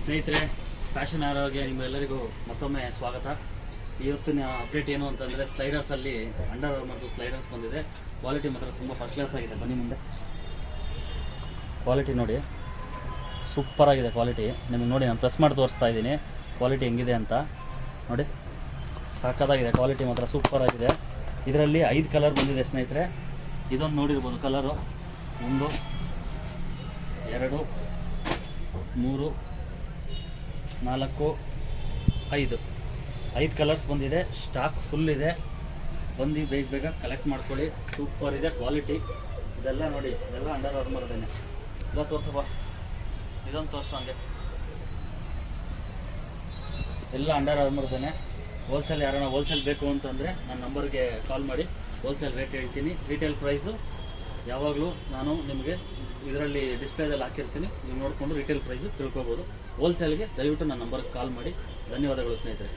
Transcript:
ಸ್ನೇಹಿತರೆ, ಫ್ಯಾಷನ್ ಆರೋಗ್ಯ ನಿಮ್ಮೆಲ್ಲರಿಗೂ ಮತ್ತೊಮ್ಮೆ ಸ್ವಾಗತ. ಇವತ್ತಿನ ಅಪ್ಡೇಟ್ ಏನು ಅಂತಂದರೆ, ಸ್ಲೈಡರ್ಸಲ್ಲಿ ಅಂಡರ್ ಆರ್ಮರ್ದು ಸ್ಲೈಡರ್ಸ್ ಬಂದಿದೆ. ಕ್ವಾಲಿಟಿ ಮಾತ್ರ ತುಂಬ ಫಸ್ಟ್ ಕ್ಲಾಸ್ ಆಗಿದೆ. ಬನ್ನಿ ಮುಂದೆ, ಕ್ವಾಲಿಟಿ ನೋಡಿ, ಸೂಪರಾಗಿದೆ ಕ್ವಾಲಿಟಿ. ನಿಮಗೆ ನೋಡಿ, ನಾನು ಪ್ರೆಸ್ ಮಾಡಿ ತೋರಿಸ್ತಾ ಇದ್ದೀನಿ ಕ್ವಾಲಿಟಿ ಹೆಂಗಿದೆ ಅಂತ. ನೋಡಿ, ಸಕ್ಕತ್ತಾಗಿದೆ ಕ್ವಾಲಿಟಿ ಮಾತ್ರ, ಸೂಪರಾಗಿದೆ. ಇದರಲ್ಲಿ 5 ಕಲರ್ ಬಂದಿದೆ ಸ್ನೇಹಿತರೆ. ಇದೊಂದು ನೋಡಿರ್ಬೋದು ಕಲರು, 1 2 3 4 5 ಕಲರ್ಸ್ ಬಂದಿದೆ. ಸ್ಟಾಕ್ ಫುಲ್ ಇದೆ. ಬಂದು ಬೇಗ ಕಲೆಕ್ಟ್ ಮಾಡ್ಕೊಳ್ಳಿ. ಸೂಪರ್ ಇದೆ ಕ್ವಾಲಿಟಿ. ಇದೆಲ್ಲ ನೋಡಿ, ಇದೆಲ್ಲ ಅಂಡರ್ ಆರ್ಮರ್ದೇನೆ. ಇದೆಲ್ಲ ತೋರಿಸಪ್ಪ, ಇದೊಂದು ತೋರಿಸೋ ಹಂಗೆ. ಎಲ್ಲ ಅಂಡರ್ ಆರ್ಮರ್ದೇನೆ. ಹೋಲ್ಸೇಲ್ ಯಾರನ್ನ ಹೋಲ್ಸೇಲ್ ಬೇಕು ಅಂತಂದರೆ ನನ್ನ ನಂಬರ್ಗೆ ಕಾಲ್ ಮಾಡಿ, ಹೋಲ್ಸೇಲ್ ರೇಟ್ ಹೇಳ್ತೀನಿ. ರಿಟೇಲ್ ಪ್ರೈಸು ಯಾವಾಗಲೂ ನಾನು ನಿಮಗೆ ಇದರಲ್ಲಿ ಡಿಸ್ಪ್ಲೇದಲ್ಲಿ ಹಾಕಿರ್ತೀನಿ. ನೀವು ನೋಡಿಕೊಂಡು ರಿಟೇಲ್ ಪ್ರೈಸು ತಿಳ್ಕೊಬೋದು. ಹೋಲ್ಸೇಲ್ಗೆ ದಯವಿಟ್ಟು ನನ್ನ ನಂಬರ್ಗೆ ಕಾಲ್ ಮಾಡಿ. ಧನ್ಯವಾದಗಳು ಸ್ನೇಹಿತರೆ.